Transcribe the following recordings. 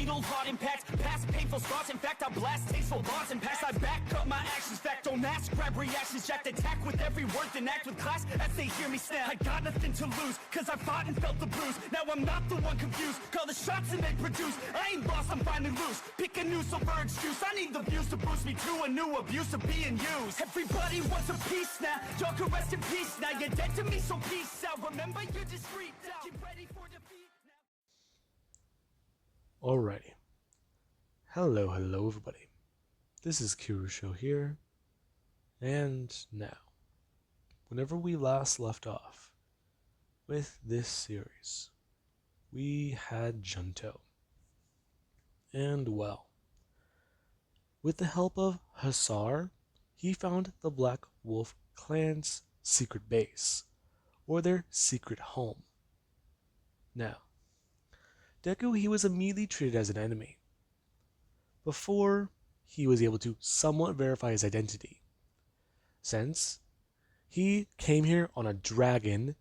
fatal heart impacts, past painful scars. In fact, I blast tasteful bars and pass. I back up my actions, fact don't ask, grab reactions, jacked attack with every word, then act with class as they hear me snap. I got nothing to lose, cause I fought and felt the bruise. Now I'm not the one confused, call the shots and they produce. I ain't lost, I'm finally loose, pick a new silver excuse. I need the views to boost me to a new abuse of being used. Everybody wants a piece now, y'all can rest in peace now. You're dead to me, so peace out. Remember, you're discreet out. Get ready for defeat now. Alrighty. Hello everybody. This is Kirusho here, and now, whenever we last left off with this series, we had Junto. And well, with the help of Hasar, he found the Black Wolf clan's secret base, or their secret home. Now, Deku, he was immediately treated as an enemy, before he was able to somewhat verify his identity, since he came here on a dragon,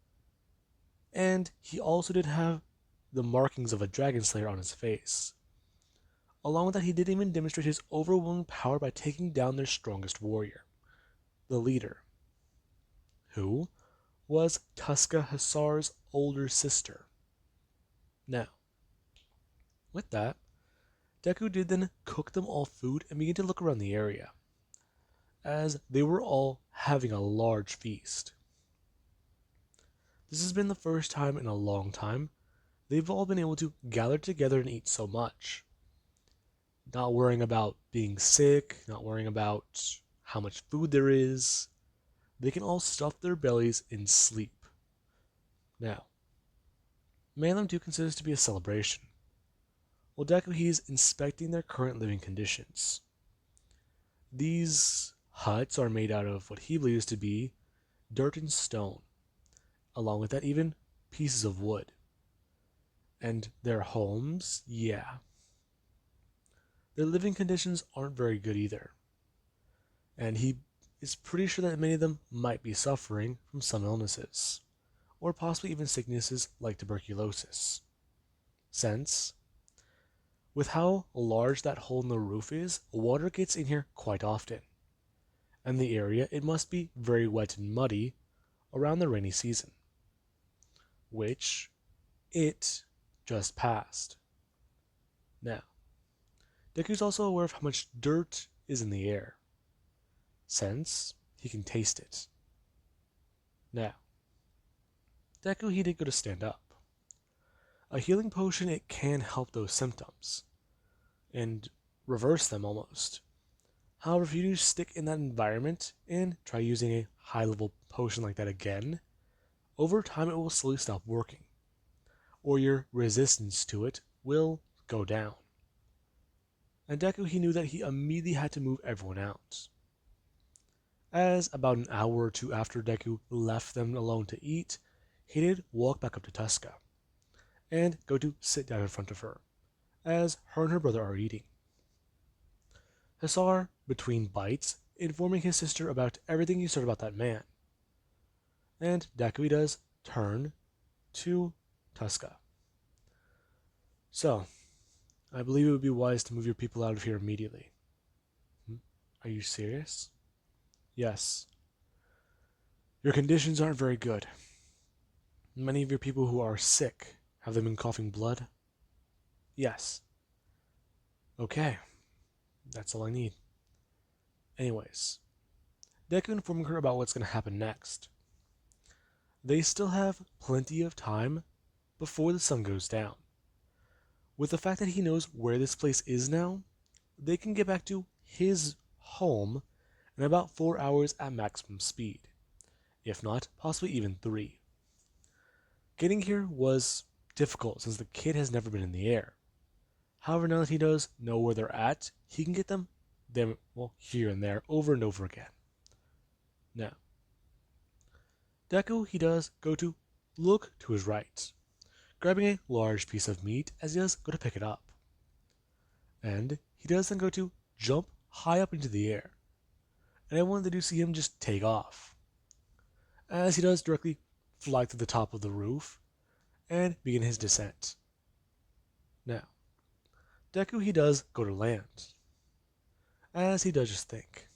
and he also did have the markings of a dragon slayer on his face. Along with that, he did even demonstrate his overwhelming power by taking down their strongest warrior, the leader, who was Tuska Hasar's older sister. Now, with that, Deku did then cook them all food and began to look around the area, as they were all having a large feast. This has been the first time in a long time they've all been able to gather together and eat so much. Not worrying about being sick, not worrying about how much food there is. They can all stuff their bellies and sleep. Now, many of them do consider this to be a celebration. Well, Deku, he's inspecting their current living conditions. These huts are made out of what he believes to be dirt and stone, along with that even pieces of wood. And their homes, yeah. Their living conditions aren't very good either. And he is pretty sure that many of them might be suffering from some illnesses, or possibly even sicknesses like tuberculosis. Since, with how large that hole in the roof is, water gets in here quite often. And the area, it must be very wet and muddy around the rainy season, which it just passed. Now, Deku's also aware of how much dirt is in the air, since he can taste it. Now, Deku, he did go to stand up. A healing potion, it can help those symptoms, and reverse them almost. However, if you do stick in that environment and try using a high-level potion like that again, over time it will slowly stop working, or your resistance to it will go down. And Deku, he knew that he immediately had to move everyone out. As about an hour or two after Deku left them alone to eat, he did walk back up to Tuska, and go to sit down in front of her, as her and her brother are eating. Hasar, between bites, informing his sister about everything he heard about that man. And Deku, he does turn to Tuska. So, I believe it would be wise to move your people out of here immediately. Are you serious? Yes. Your conditions aren't very good. Many of your people who are sick, have they been coughing blood? Yes. Okay. That's all I need. Anyways, Deku informing her about what's going to happen next. They still have plenty of time before the sun goes down. With the fact that he knows where this place is now, they can get back to his home in about 4 hours at maximum speed, if not possibly even 3. Getting here was difficult since the kid has never been in the air. However, now that he does know where they're at, he can get them here and there, over and over again. Now, Deku, he does go to look to his right, grabbing a large piece of meat as he does go to pick it up. And he does then go to jump high up into the air, and everyone they do see him just take off, as he does directly fly to the top of the roof and begin his descent. Now, Deku he does go to land, as he does just think,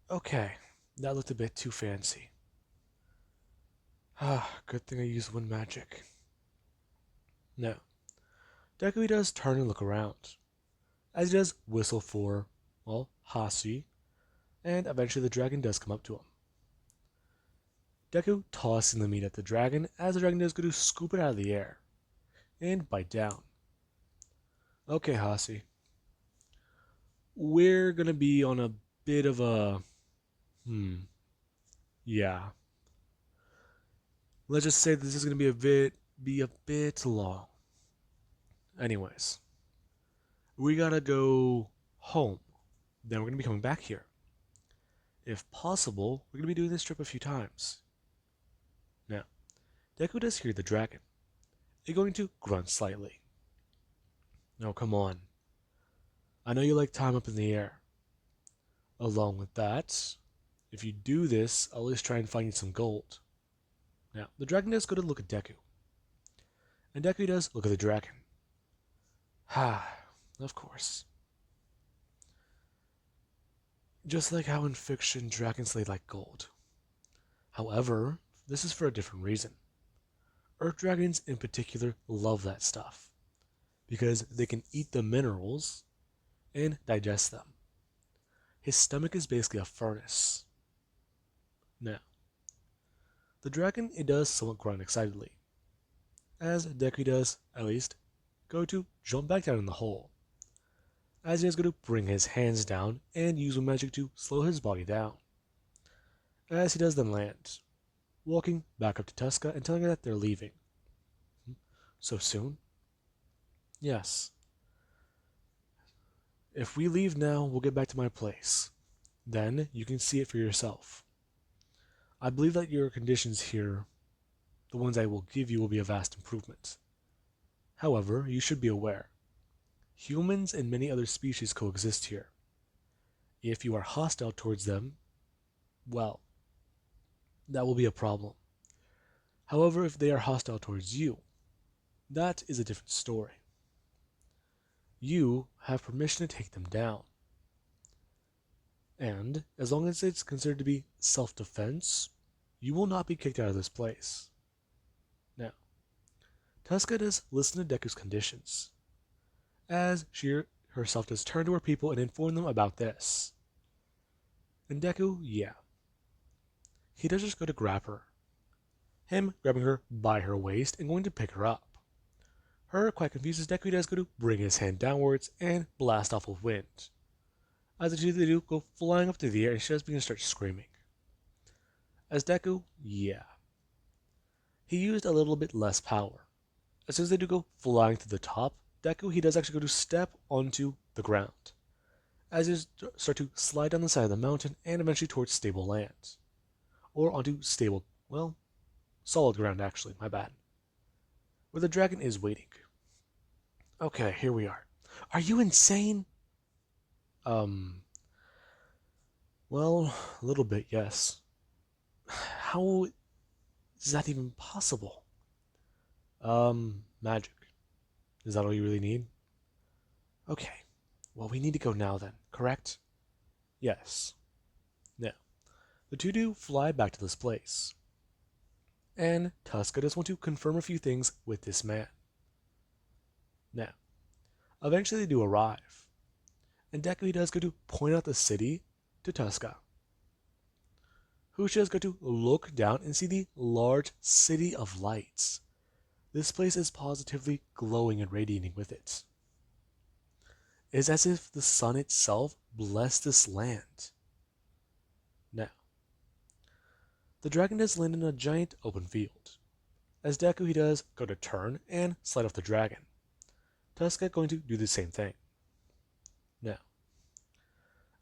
okay, that looked a bit too fancy. Good thing I used wind magic. Now, Deku he does turn and look around, as he does whistle for, well, Hasi, and eventually the dragon does come up to him. Deku tossing the meat at the dragon as the dragon does go to scoop it out of the air and bite down. Okay, Hasi. We're gonna be on a bit of a yeah. Let's just say this is gonna be a bit long. Anyways, we gotta go home. Then we're gonna be coming back here. If possible, we're gonna be doing this trip a few times. Now, Deku does hear the dragon. It's going to grunt slightly. No, come on. I know you like time up in the air. Along with that, if you do this, I'll at least try and find you some gold. Now, the dragon does go to look at Deku. And Deku does look at the dragon. Of course. Just like how in fiction, dragons lay like gold. However, this is for a different reason. Earth dragons in particular love that stuff, because they can eat the minerals and digest them. His stomach is basically a furnace. Now, the dragon it does somewhat grunt excitedly, as Deku does, at least, go to jump back down in the hole, as he is going to bring his hands down and use magic to slow his body down. As he does then land, walking back up to Tuska and telling her that they're leaving. So soon? Yes. If we leave now, we'll get back to my place. Then you can see it for yourself. I believe that your conditions here, the ones I will give you, will be a vast improvement. However, you should be aware. Humans and many other species coexist here. If you are hostile towards them, well, that will be a problem. However, if they are hostile towards you, that is a different story. You have permission to take them down. And as long as it's considered to be self-defense, you will not be kicked out of this place. Now, Tuska does listen to Deku's conditions, as she herself does turn to her people and inform them about this. And Deku, yeah. He does just go to grab her. Him grabbing her by her waist and going to pick her up. Her, quite confused as Deku does go to bring his hand downwards and blast off with wind. As the two they do go flying up to the air and she does begin to start screaming. As Deku, yeah. He used a little bit less power. As soon as they do go flying to the top, Deku he does actually go to step onto the ground. As he start to slide down the side of the mountain and eventually towards stable land. Or onto stable, well, solid ground actually, my bad. Where the dragon is waiting. Okay, here we are. Are you insane? Well, a little bit, yes. How is that even possible? Magic. Is that all you really need? Okay. Well, we need to go now then, correct? Yes. Now, the two do fly back to this place. And Tuska does want to confirm a few things with this man. Now, eventually they do arrive. And Deku does go to point out the city to Tuska, who does go to look down and see the large city of lights. This place is positively glowing and radiating with it. It is as if the sun itself blessed this land. Now, the dragon does land in a giant open field. As Deku he does go to turn and slide off the dragon. Tuska going to do the same thing. Now,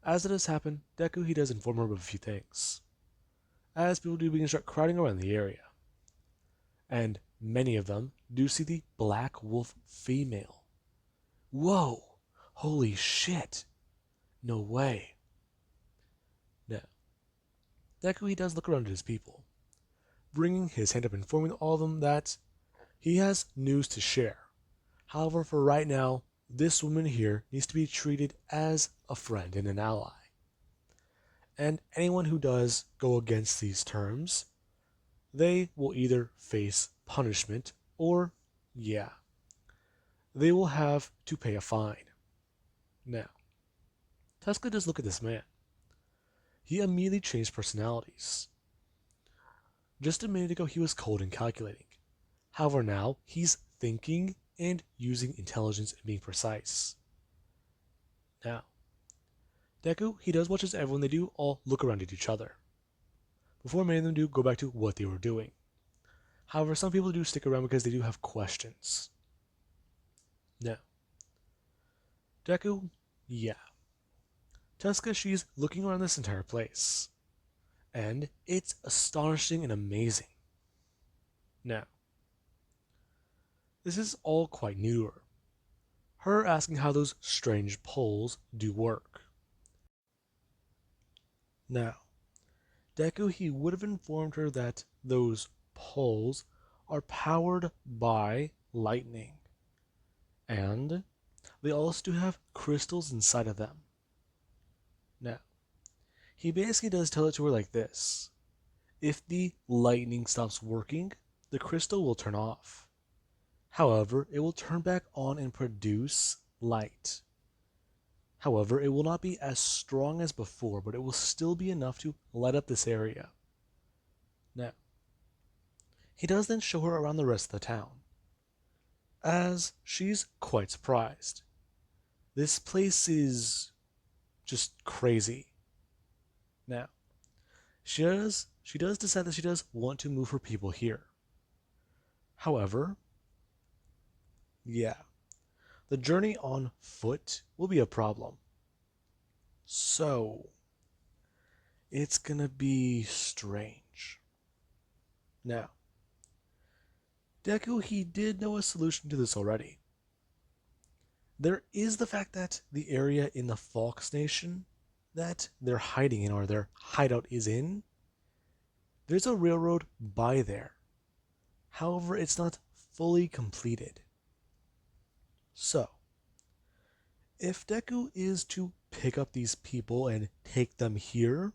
as it does happen, Deku he does inform her of a few things, as people do begin to start crowding around the area. And many of them do see the Black Wolf female. Whoa! Holy shit! No way. Now, Deku he does look around at his people, bringing his hand up informing all of them that he has news to share. However, for right now, this woman here needs to be treated as a friend and an ally. And anyone who does go against these terms, they will either face punishment or, yeah, they will have to pay a fine. Now, Tesla does look at this man. He immediately changed personalities. Just a minute ago, he was cold and calculating. However, now he's thinking and using intelligence and being precise. Now, Deku, he does watch as everyone they do all look around at each other. Before many of them do go back to what they were doing. However, some people do stick around because they do have questions. Now, Deku, yeah. Tuska, she's looking around this entire place. And it's astonishing and amazing. Now, this is all quite new to her. Her asking how those strange poles do work. Now, Deku, he would have informed her that those poles are powered by lightning. And they also do have crystals inside of them. Now, he basically does tell it to her like this. If the lightning stops working, the crystal will turn off. However, it will turn back on and produce light. However, it will not be as strong as before, but it will still be enough to light up this area. Now, he does then show her around the rest of the town, as she's quite surprised. This place is just crazy. Now, she does decide that she does want to move her people here. However, yeah, the journey on foot will be a problem. So, it's gonna be strange. Now, Deku, he did know a solution to this already. There is the fact that the area in the Fox Nation that they're hiding in, or their hideout is in, there's a railroad by there. However, it's not fully completed. So, if Deku is to pick up these people and take them here,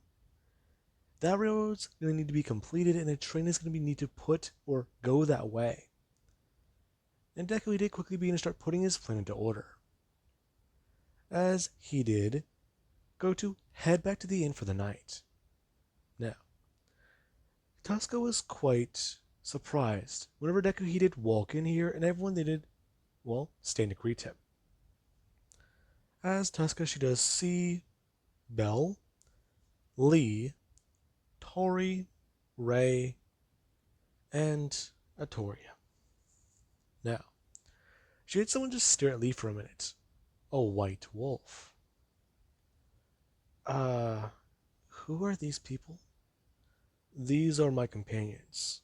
that railroad's going to need to be completed and a train is going to need to put or go that way. And Deku did quickly begin to start putting his plan into order. As he did go to head back to the inn for the night. Now, Tuska was quite surprised whenever Deku he did walk in here and everyone they did, well, stand to greet him. As Tuska she does see Belle, Lee, Tori, Ray, and Atoria. Now, she had someone just stare at Lee for a minute. A white wolf. Who are these people? These are my companions.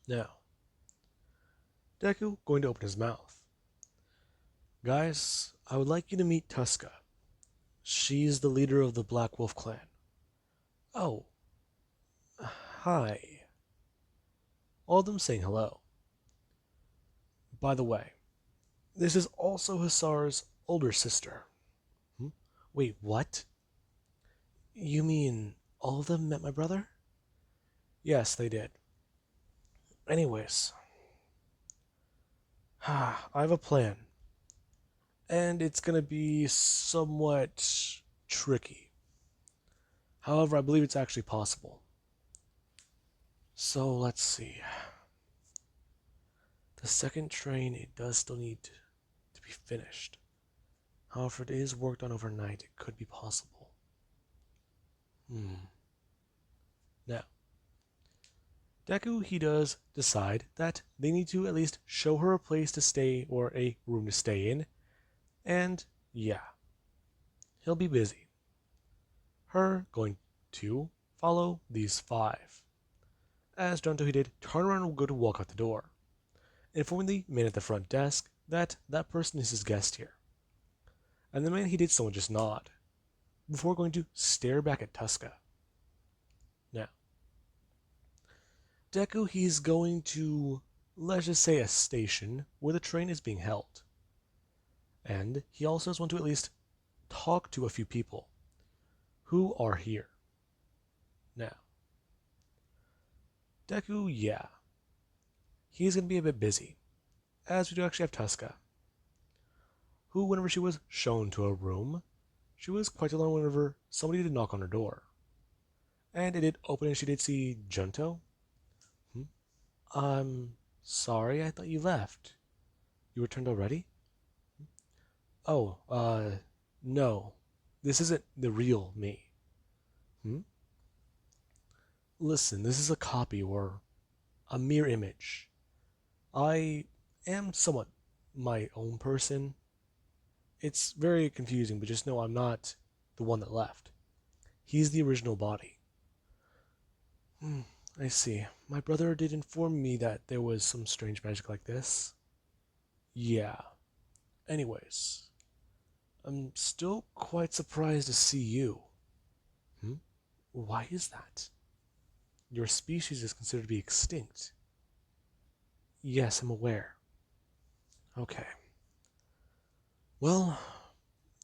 Now, Deku going to open his mouth. Guys, I would like you to meet Tuska. She's the leader of the Black Wolf clan. Oh, hi. All of them saying hello. By the way, this is also Hasar's older sister. Wait, what? You mean all of them met my brother? Yes, they did. Anyways, I have a plan. And it's going to be somewhat tricky. However, I believe it's actually possible. So, let's see. The second train, it does still need to be finished. However, it is worked on overnight. It could be possible. Now, Deku, he does decide that they need to at least show her a place to stay or a room to stay in. And yeah, he'll be busy. Her going to follow these 5. As Jonto he did turn around and go to walk out the door, informing the man at the front desk that that person is his guest here. And the man he did so just nod, before going to stare back at Tuska. Now, Deku he's going to, let's just say, a station where the train is being held. And he also does want to at least talk to a few people who are here. Now, Deku, yeah, he's going to be a bit busy, as we do actually have Tuska, who, whenever she was shown to a room, she was quite alone whenever somebody did knock on her door. And it did open and she did see Junto. Hmm? I'm sorry, I thought you left. You returned already? Oh, no. This isn't the real me. Hmm? Listen, this is a copy or a mere image. I am somewhat my own person. It's very confusing, but just know I'm not the one that left. He's the original body. Hmm, I see. My brother did inform me that there was some strange magic like this. Yeah. Anyways, I'm still quite surprised to see you. Hmm? Why is that? Your species is considered to be extinct. Yes, I'm aware. Okay. Well,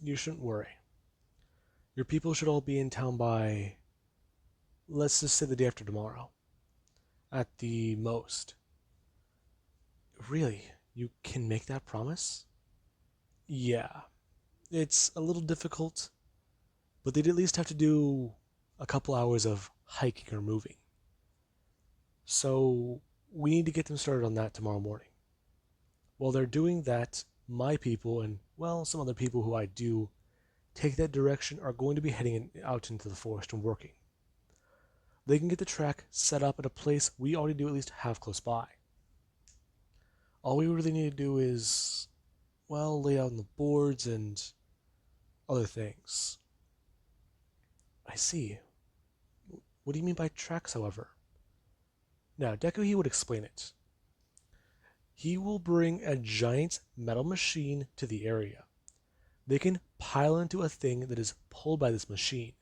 you shouldn't worry. Your people should all be in town by, let's just say the day after tomorrow. At the most. Really? You can make that promise? Yeah. It's a little difficult, but they'd at least have to do a couple hours of hiking or moving. So we need to get them started on that tomorrow morning. While they're doing that, my people and, well, some other people who I do take that direction are going to be heading out into the forest and working. They can get the track set up at a place we already do at least have close by. All we really need to do is, well, lay out on the boards and other things. I see. What do you mean by tracks, however? Now, Deku, he would explain it. He will bring a giant metal machine to the area. They can pile into a thing that is pulled by this machine.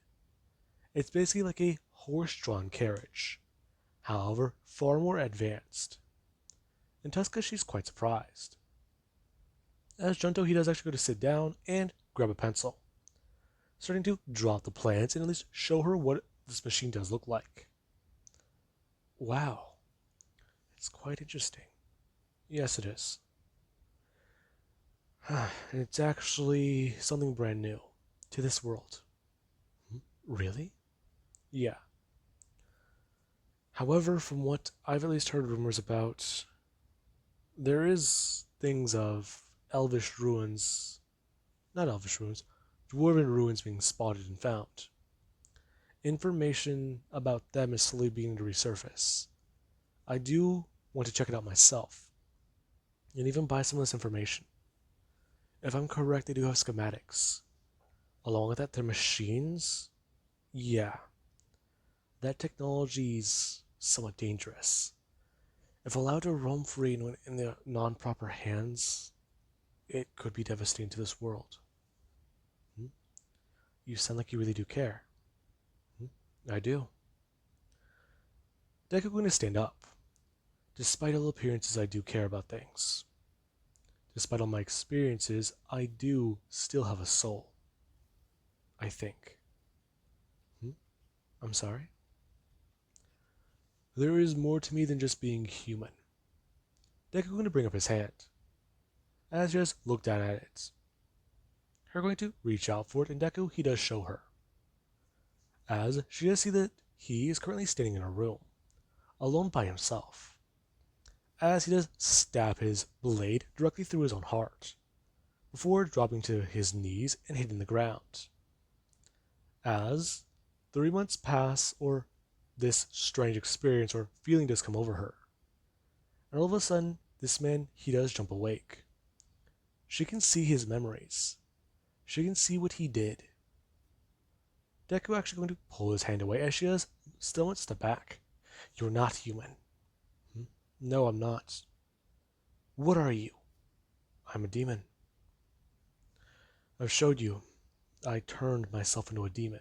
It's basically like a horse-drawn carriage, however, far more advanced. And Tuska, she's quite surprised. As Junto, he does actually go to sit down and grab a pencil, starting to draw out the plans and at least show her what this machine does look like. Wow, it's quite interesting. Yes, it is. It's actually something brand new to this world. Really? Yeah. However, from what I've at least heard rumors about, there is things of elvish ruins, not elvish ruins, dwarven ruins being spotted and found. Information about them is slowly beginning to resurface. I do want to check it out myself, and even buy some of this information. If I'm correct, they do have schematics. Along with that, their machines? Yeah, that technology is somewhat dangerous. If allowed to roam free in the non-proper hands, it could be devastating to this world. Hmm? You sound like you really do care. Hmm? I do. Deku going to stand up. Despite all appearances, I do care about things. Despite all my experiences, I do still have a soul. I think. Hmm? I'm sorry? There is more to me than just being human. Deku going to bring up his hand. As she just looked down at it. Her going to reach out for it, and Deku, he does show her. As she does see that he is currently standing in a room, alone by himself. As he does stab his blade directly through his own heart, before dropping to his knees and hitting the ground. As 3 months pass, or this strange experience or feeling does come over her, and all of a sudden, this man, he does jump awake. She can see his memories. She can see what he did. Deku actually going to pull his hand away as she does still one step back. You're not human. Hmm? No, I'm not. What are you? I'm a demon. I've showed you. I turned myself into a demon.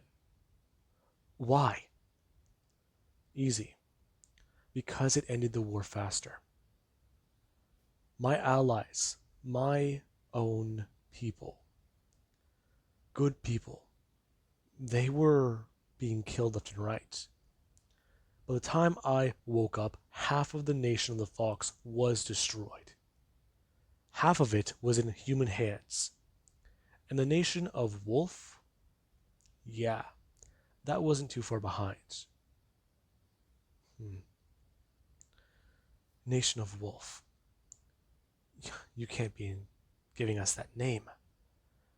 Why? Easy. Because it ended the war faster. My allies, my own people, good people, they were being killed left and right. By the time I woke up, half of the nation of the Fox was destroyed. Half of it was in human hands. And the nation of Wolf, yeah, that wasn't too far behind. Nation of Wolf. You can't be giving us that name.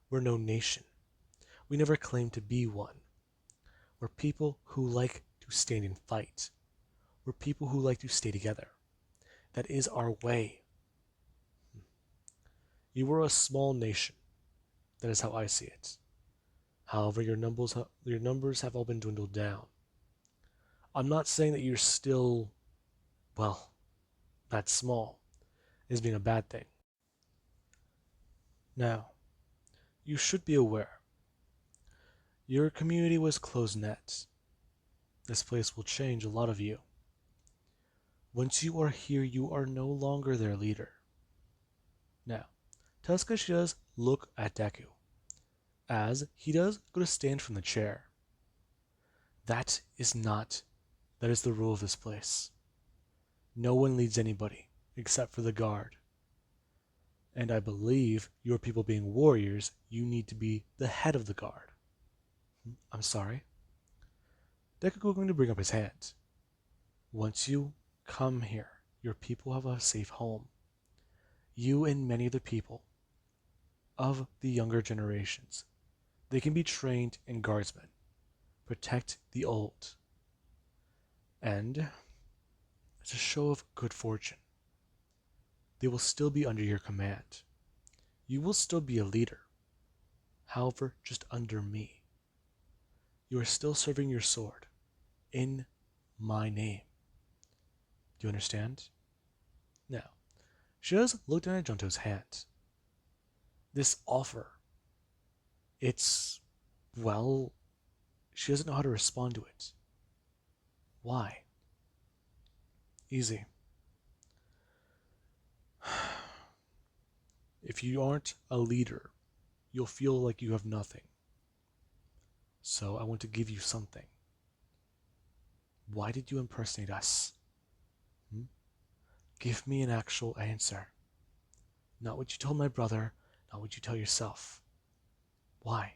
We're no nation. We never claimed to be one. We're people who like to stand and fight. We're people who like to stay together. That is our way. You were a small nation. That is how I see it. However, your numbers have all been dwindled down. I'm not saying that you're still, well, that small as being a bad thing. Now, you should be aware. Your community was close-knit. This place will change a lot of you. Once you are here, you are no longer their leader. Now, Tuska does look at Deku, as he does go to stand from the chair. That is the rule of this place. No one leads anybody, except for the guard. And I believe your people being warriors, you need to be the head of the guard. I'm sorry. Deku is going to bring up his hand. Once you come here, your people have a safe home. You and many of the people of the younger generations, they can be trained in guardsmen. Protect the old. And as a show of good fortune, they will still be under your command. You will still be a leader. However, just under me. You are still serving your sword in my name. Do you understand? Now, she does look down at Junto's hand. This offer, well, she doesn't know how to respond to it. Why? Easy. If you aren't a leader, you'll feel like you have nothing. So I want to give you something. Why did you impersonate us? Give me an actual answer. Not what you told my brother, not what you tell yourself. Why?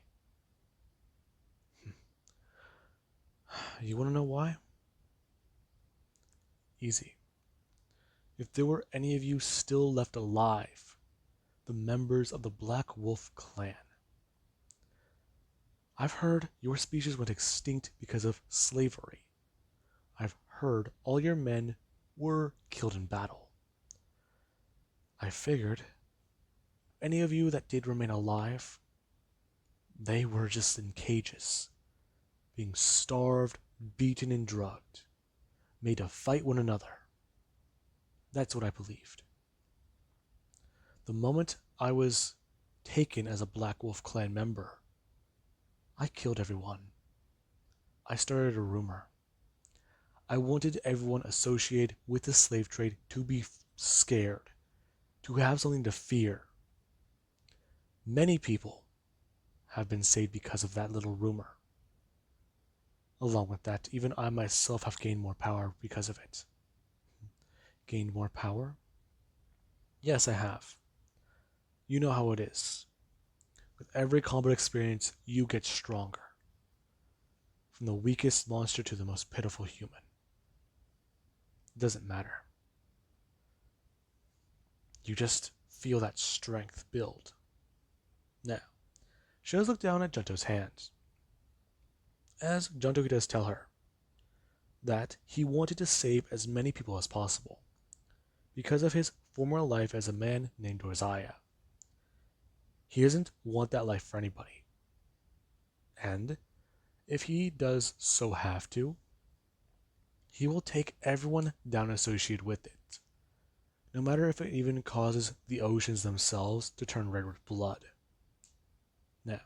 You want to know why? Easy. If there were any of you still left alive, the members of the Black Wolf clan, I've heard your species went extinct because of slavery. I've heard all your men were killed in battle. I figured any of you that did remain alive, they were just in cages, being starved, beaten, and drugged, made to fight one another. That's what I believed. The moment I was taken as a Black Wolf clan member, I killed everyone. I started a rumor. I wanted everyone associated with the slave trade to be scared, to have something to fear. Many people have been saved because of that little rumor. Along with that, even I myself have gained more power because of it. Gained more power? Yes, I have. You know how it is. With every combat experience, you get stronger. From the weakest monster to the most pitiful human. It doesn't matter. You just feel that strength build. Now, she does look down at Junto's hands. As Junto does tell her that he wanted to save as many people as possible because of his former life as a man named Rosiah. He doesn't want that life for anybody. And if he does so have to, he will take everyone down associated with it, no matter if it even causes the oceans themselves to turn red with blood. Now,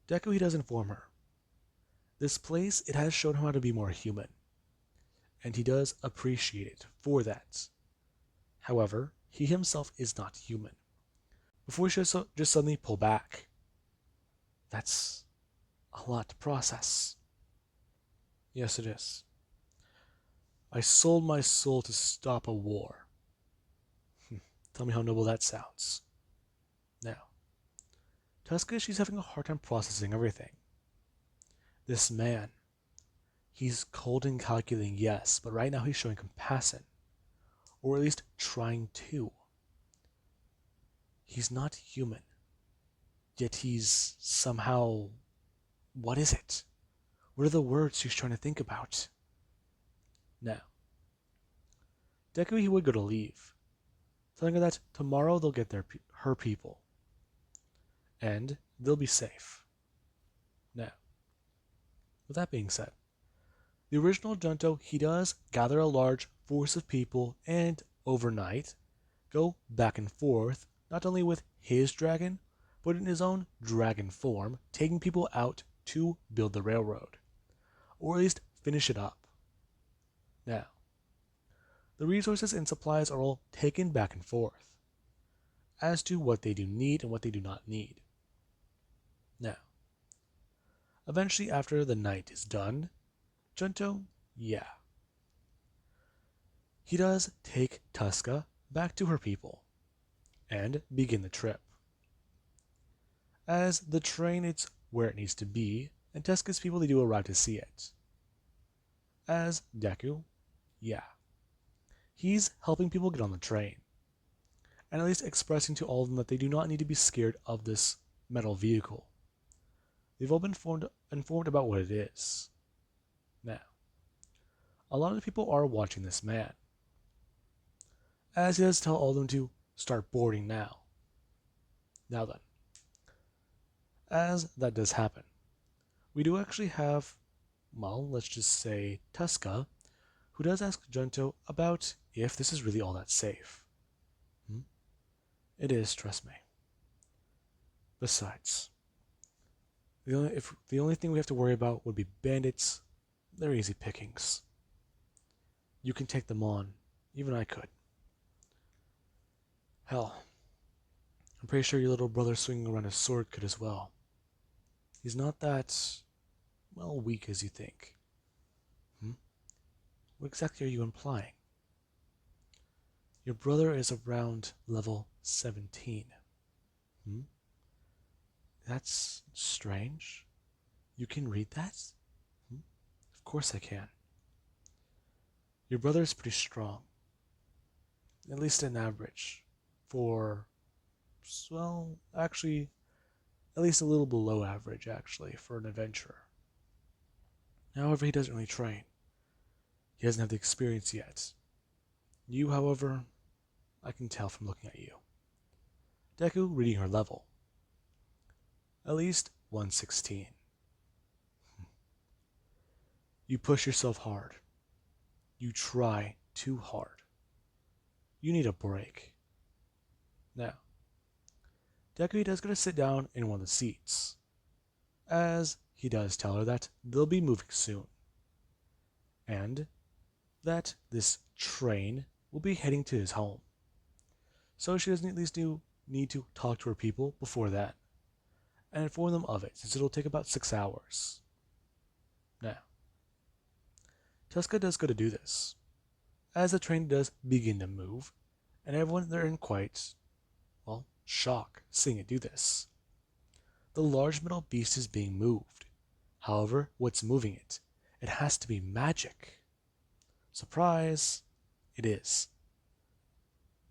Deku he does inform her. This place, it has shown him how to be more human, and he does appreciate it for that. However, he himself is not human. before we should just suddenly pull back. That's a lot to process. Yes, it is. I sold my soul to stop a war. Tell me how noble that sounds. Now, Tuska, she's having a hard time processing everything. This man, he's cold and calculating, yes, but right now he's showing compassion. Or at least trying to. He's not human. Yet he's somehow... What is it? What are the words she's trying to think about? Now, Deku, he would go to leave, telling her that tomorrow they'll get her people. And they'll be safe. Now, with that being said, the original Junto, he does gather a large force of people and, overnight, go back and forth, not only with his dragon, but in his own dragon form, taking people out to build the railroad. Or at least finish it up. Now, the resources and supplies are all taken back and forth, as to what they do need and what they do not need. Now, eventually after the night is done, Junto, yeah. He does take Tuska back to her people, and begin the trip. As the train it's where it needs to be, and Tuska's people they do arrive to see it. As Deku, yeah. He's helping people get on the train, and at least expressing to all of them that they do not need to be scared of this metal vehicle. They've all been informed about what it is. Now, a lot of people are watching this man, as he does tell all of them to start boarding now. Now then, as that does happen, we do actually have, well, let's just say Tuska, who does ask Junto about if this is really all that safe. It is, trust me. Besides, the only thing we have to worry about would be bandits. They're easy pickings. You can take them on. Even I could. Hell, I'm pretty sure your little brother swinging around a sword could as well. He's not that, well, weak as you think. What exactly are you implying? Your brother is around level 17. That's strange. You can read that? Of course I can. Your brother is pretty strong. At least an average. For, well, actually, at least a little below average, actually, for an adventurer. However, he doesn't really train. He doesn't have the experience yet. You, however, I can tell from looking at you. Deku reading her level. At least 116. You push yourself hard. You try too hard. You need a break. Now, Deku does get to sit down in one of the seats, as he does tell her that they'll be moving soon, and that this train will be heading to his home. So she doesn't at least need to talk to her people before that, and inform them of it, since it'll take about 6 hours. Now, Tuska does go to do this, as the train does begin to move, and everyone they're in quite, well, shock seeing it do this. The large metal beast is being moved. However, what's moving it? It has to be magic. Surprise! It is.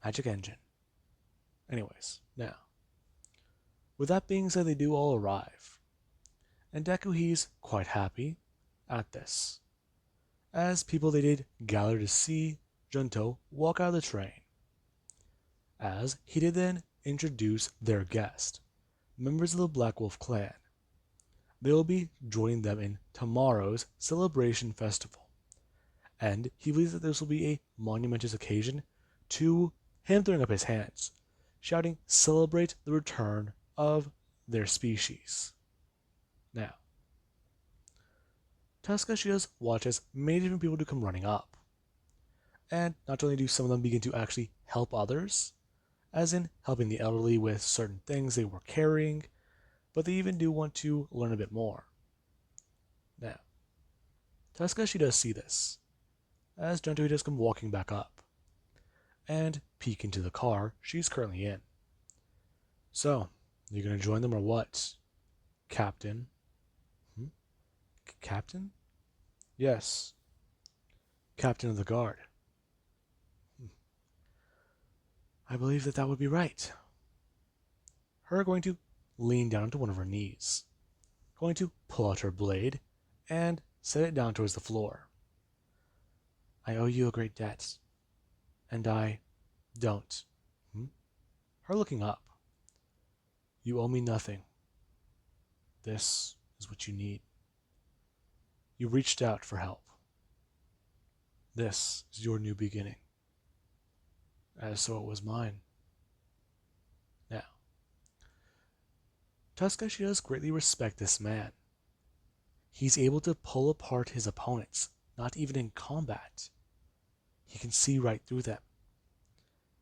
Magic engine. Anyways, now, with that being said, they do all arrive, and Deku he's quite happy at this, as people they did gather to see Junto walk out of the train, as he did then introduce their guest, members of the Black Wolf clan. They will be joining them in tomorrow's celebration festival, and he believes that this will be a monumentous occasion to him throwing up his hands, shouting, "Celebrate the return of their species." Now, Tuska she does watch as many different people do come running up, and not only do some of them begin to actually help others, as in helping the elderly with certain things they were carrying, but they even do want to learn a bit more. Now, Tasukashi does see this, as Junto does come walking back up, and peek into the car she's currently in. So, you gonna join them or what, Captain? Hmm? Captain? Yes, Captain of the Guard. I believe that would be right. Her going to lean down to one of her knees, going to pull out her blade and set it down towards the floor. I owe you a great debt, and I don't. Hmm? Her looking up. You owe me nothing. This is what you need. You reached out for help. This is your new beginning, as so it was mine. Now, Tasukashi does greatly respect this man. He's able to pull apart his opponents, not even in combat. He can see right through them.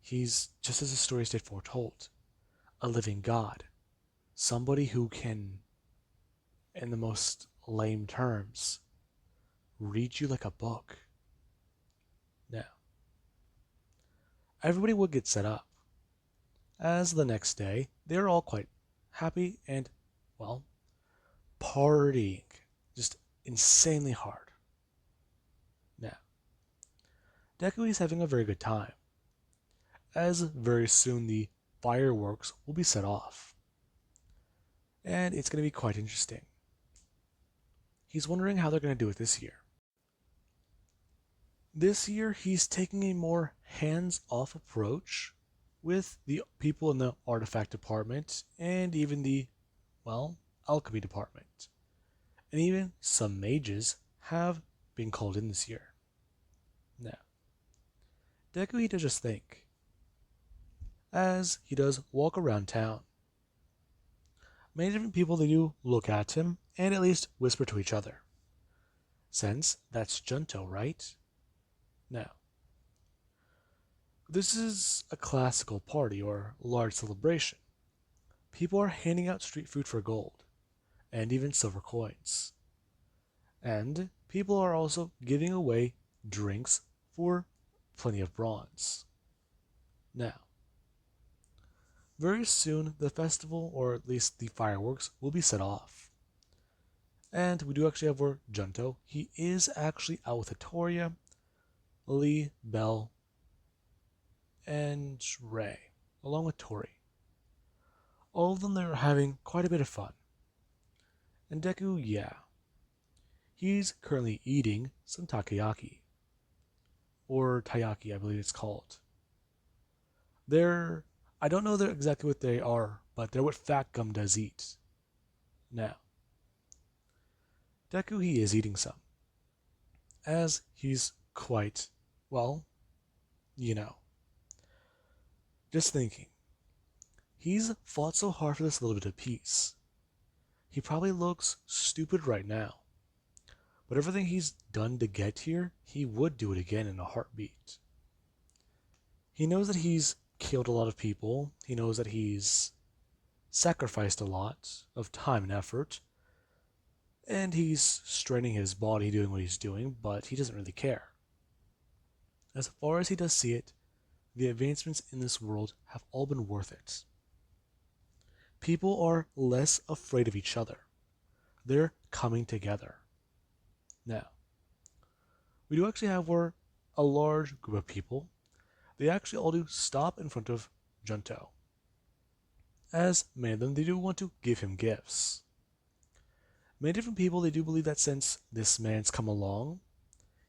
He's, just as the story stated foretold, a living god. Somebody who can, in the most lame terms, read you like a book. Now, everybody would get set up, as the next day they are all quite happy and, well, partying just insanely hard. Now, Deku is having a very good time, as very soon the fireworks will be set off. And it's going to be quite interesting. He's wondering how they're going to do it this year. This year, he's taking a more hands-off approach with the people in the artifact department and even the, well, alchemy department. And even some mages have been called in this year. Now, Deku, he does just think, as he does walk around town. Many different people, they do look at him and at least whisper to each other. Since that's Junto, right? Now, this is a classical party or large celebration. People are handing out street food for gold, and even silver coins. And people are also giving away drinks for plenty of bronze. Now, very soon the festival, or at least the fireworks, will be set off. And we do actually have our Junto. He is actually out with Hatoria, Lee, Bell, and Ray, along with Tori. All of them are having quite a bit of fun. And Deku, yeah, he's currently eating some takoyaki. Or taiyaki, I believe it's called. I don't know exactly what they are, but they're what Fat Gum does eat. Now, Deku, he is eating some, as he's quite, well, just thinking. He's fought so hard for this little bit of peace. He probably looks stupid right now. But everything he's done to get here, he would do it again in a heartbeat. He knows that he's killed a lot of people. He knows that he's sacrificed a lot of time and effort. And he's straining his body doing what he's doing, but he doesn't really care. As far as he does see it, the advancements in this world have all been worth it. People are less afraid of each other. They're coming together. Now, we do actually have a large group of people. They actually all do stop in front of Junto. As many of them, they do want to give him gifts. Many different people, they do believe that since this man's come along,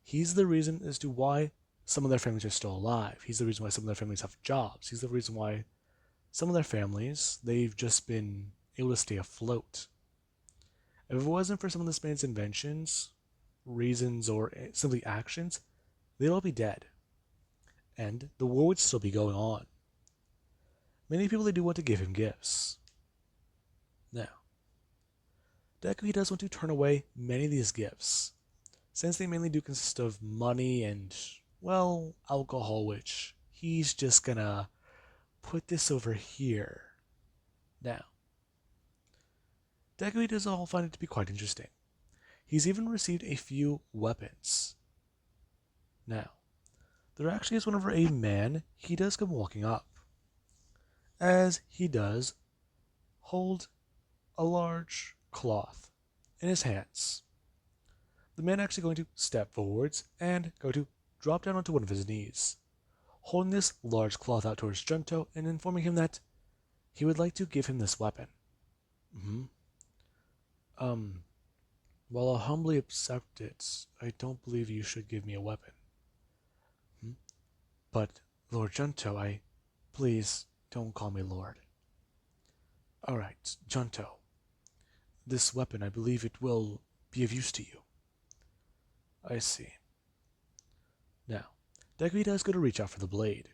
he's the reason as to why some of their families are still alive. He's the reason why some of their families have jobs. He's the reason why some of their families, they've just been able to stay afloat. If it wasn't for some of this man's inventions, reasons, or simply actions, they'd all be dead. And the war would still be going on. Many people, they do want to give him gifts. Now, Deku, he does want to turn away many of these gifts, since they mainly do consist of money and, well, alcohol, which he's just gonna put this over here. Now, Deku does all find it to be quite interesting. He's even received a few weapons. Now, there actually is whenever a man, he does come walking up, as he does hold a large cloth in his hands. The man actually going to step forwards and go to drop down onto one of his knees, holding this large cloth out towards Junto and informing him that he would like to give him this weapon. Mm-hmm. While I'll humbly accept it, I don't believe you should give me a weapon. Hmm? But, Lord Junto, please don't call me Lord. Alright, Junto. This weapon, I believe it will be of use to you. I see. Now, Deku does go to reach out for the blade,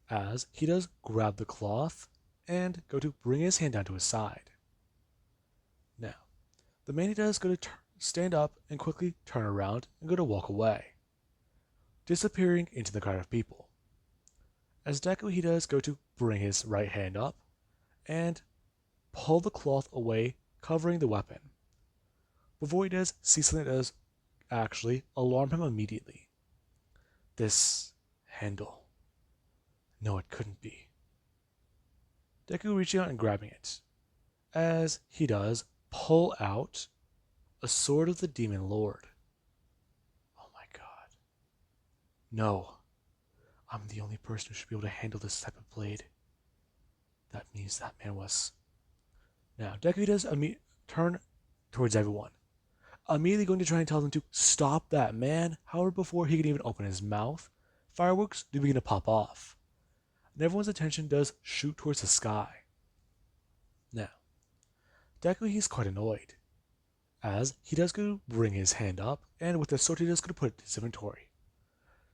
as he does grab the cloth and go to bring his hand down to his side. Now, the man does go to stand up and quickly turn around and go to walk away, disappearing into the crowd of people. As Deku does go to bring his right hand up and pull the cloth away, covering the weapon. Before he does see something that does actually alarm him immediately. This handle. No, it couldn't be. Deku reaching out and grabbing it, as he does pull out a sword of the Demon Lord. Oh my god. No. I'm the only person who should be able to handle this type of blade. That means that man was... Now, Deku does turn towards everyone, immediately going to try and tell them to stop that man. However, before he can even open his mouth, fireworks do begin to pop off, and everyone's attention does shoot towards the sky. Now, Deku, he's quite annoyed, as he does go to bring his hand up, and with the sword he does go to put it in his inventory,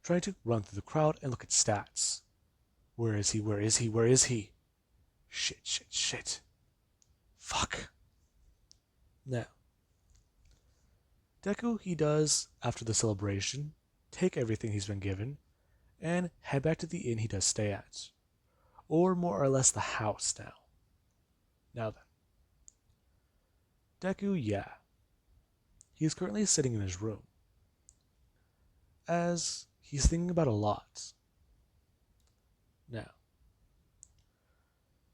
trying to run through the crowd and look at stats. Where is he? Where is he? Where is he? Shit. Fuck. Now, Deku, he does, after the celebration, take everything he's been given, and head back to the inn he does stay at. Or more or less the house now. Now then. Deku, yeah. He is currently sitting in his room, as he's thinking about a lot. Now,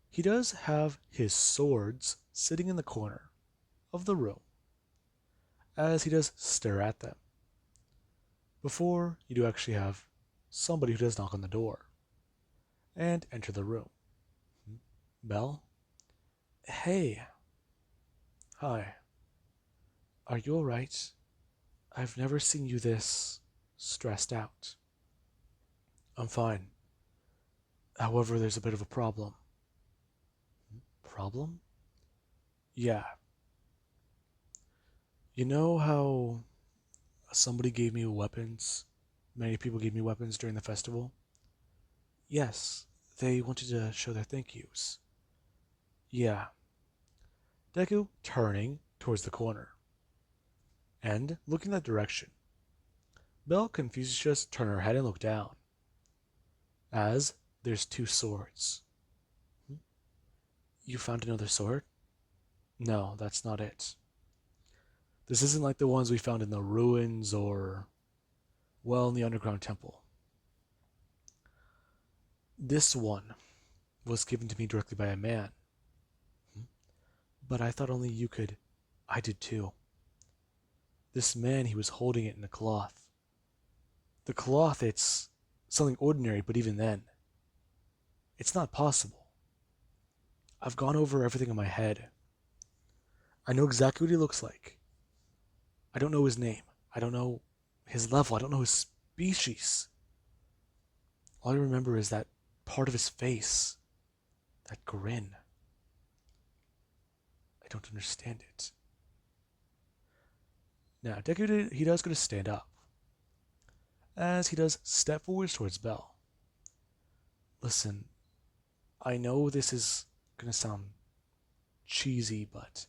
he does have his swords sitting in the corner of the room, as he does stare at them, before you do actually have somebody who does knock on the door and enter the room. Belle? Hey. Hi. Are you alright? I've never seen you this stressed out. I'm fine. However, there's a bit of a problem. Problem? Yeah. You know how somebody gave me weapons? Many people gave me weapons during the festival? Yes, they wanted to show their thank yous. Yeah. Deku turning towards the corner and looking that direction. Belle, confused, just turn her head and look down, as there's two swords. You found another sword? No, that's not it. This isn't like the ones we found in the ruins or, well, in the underground temple. This one was given to me directly by a man. But I thought only you could. I did too. This man, he was holding it in a cloth. The cloth, it's something ordinary, but even then, it's not possible. I've gone over everything in my head. I know exactly what he looks like. I don't know his name. I don't know his level. I don't know his species. All I remember is that part of his face. That grin. I don't understand it. Now, Deku, he does go to stand up, as he does step forwards towards Belle. Listen, I know this is going to sound cheesy, but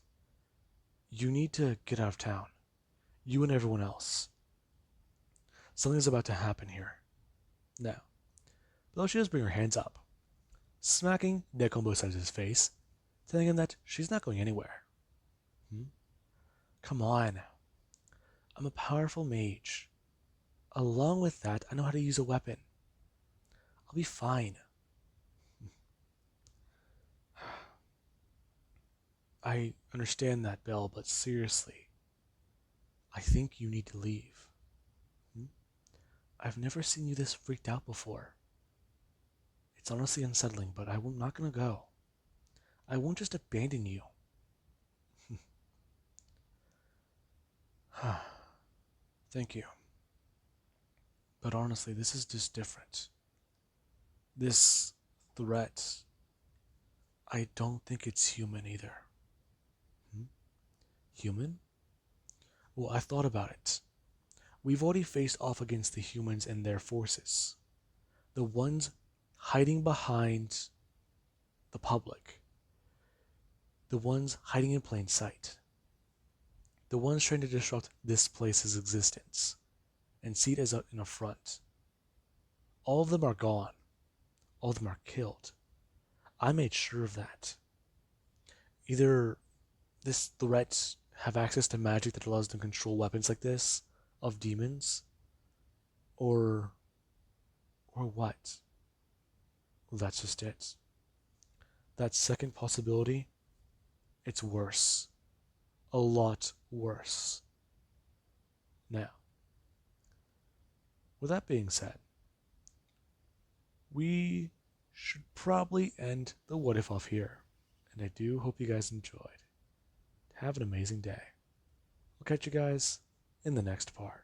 you need to get out of town. You and everyone else. Something's about to happen here. Now, Belle, she does bring her hands up, smacking Deku on both sides of his face, telling him that she's not going anywhere. Come on. I'm a powerful mage. Along with that, I know how to use a weapon. I'll be fine. I understand that, Belle, but seriously, I think you need to leave. I've never seen you this freaked out before. It's honestly unsettling, but I'm not gonna go. I won't just abandon you. Thank you. But honestly, this is just different. This threat, I don't think it's human either. Human? Well, I thought about it. We've already faced off against the humans and their forces. The ones hiding behind the public. The ones hiding in plain sight. The ones trying to disrupt this place's existence and see it as an affront. All of them are gone. All of them are killed. I made sure of that. Either this threat have access to magic that allows them to control weapons like this of demons, or what? Well, that's just it. That second possibility, it's worse. A lot worse. Now, with that being said, we should probably end the what if off here. And I do hope you guys enjoyed. Have an amazing day. I'll catch you guys in the next part.